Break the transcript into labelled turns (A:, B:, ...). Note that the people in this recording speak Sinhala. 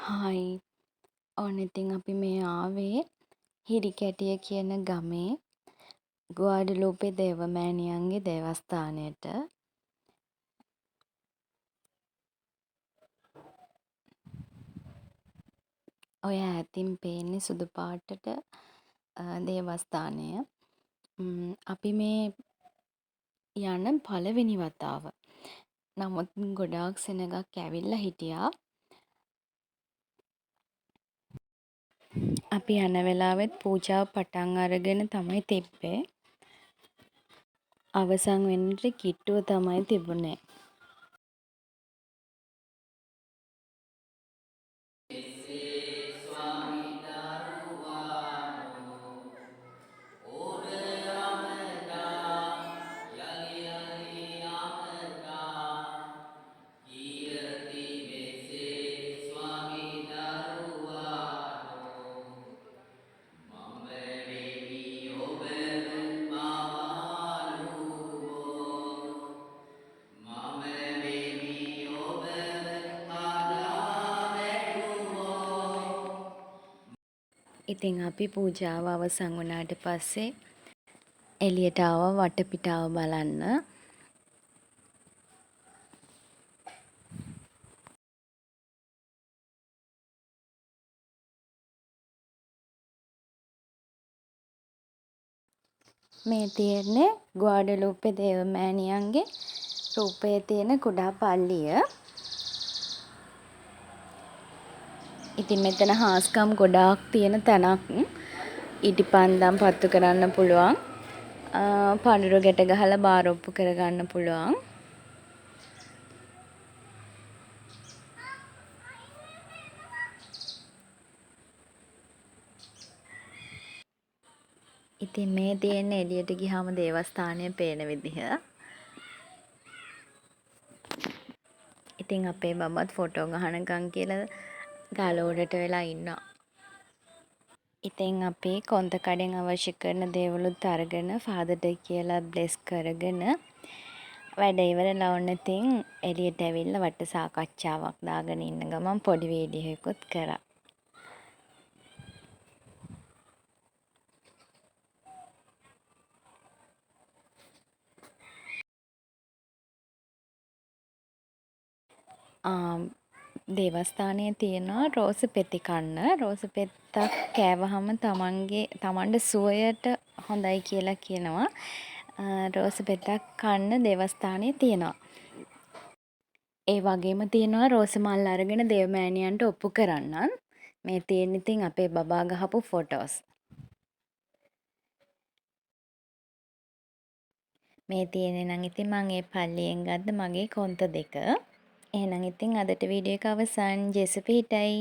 A: හායි. ඔන්න ඉතින් අපි මේ ආවේ හිරිකැටිය කියන ගමේ ගුවඩලූපේ දේවමෑණියන්ගේ දේවස්ථානයට. ඔය ඈතින් පේන්නේ සුදු පාටට දේවස්ථානය. අපි මේ යන පළවෙනි වතාව. නමුත් ගොඩාක් සෙනගක් ඇවිල්ලා හිටියා. අපි යන වෙලාවෙත් පූජාව පටන් අරගෙන තමයි තිබ්බේ. අවසන් වෙන්නට කිට්ටුව තමයි තිබුණේ. ඉතින් අපි පූජාව අවසන් වුණාට පස්සේ එළියට ආවා වටපිටාව බලන්න. මේ තියෙන්නේ ගුවඩලූපේ දේවමෑණියන්ගේ රූපය තියෙන කුඩා පල්ලිය. ඉතින් මෙතන හාස්කම් ගොඩාක් තියෙන තැනක්. ඉටිපන්දම් පත්තු කරන්න පුළුවන්. පඳුරු ගැට ගහලා බාර ඔප්පු කරගන්න පුළුවන්. ඉතින් මේ තියෙන්නේ එළියට ගියාම දේවස්ථානය පේන විදිහ. ඉතින් අපේ බබත් ෆොටෝ ගහනකම් කියලා ගාලෝඩට වෙලා ඉන්නවා. ඉතින් අපි කොන්ත කඩෙන් අවශ්‍ය කරන දේවලුත් අරගෙන ෆාදර්ට කියලා බ්ලෙස් කරගෙන වැඩ ඉවරලා ඔන්න ඉතින් එළියට ඇවිල්ලා වට සාකච්ඡාවක් දාගෙන ඉන්න ගමන් පොඩි වීඩියෝ එකකුත් කරා. දේවස්ථානයේ තියෙනවා රෝස පෙති කන්න. රෝස පෙත්තක් කෑවහම තමන්ට සුවයට හොඳයි කියලා කියනවා. රෝස පෙත්තක් කන්න දේවස්ථානයේ තියෙනවා. ඒ වගේම තියෙනවා රෝස මල් අරගෙන දේවමෑණියන්ට ඔප්පු කරන්නත්. මේ තියෙන ඉතින් අපේ බබා ගහපු ෆොටෝස්. මේ තියෙන්නේ නම් ඉතින් මම ඒ පල්ලියෙන් ගත්ත මගේ කොන්ත දෙක. එහෙනම් ඉතින් අදට වීඩියෝ එක අවසන්. ජේසු පිහිටයි.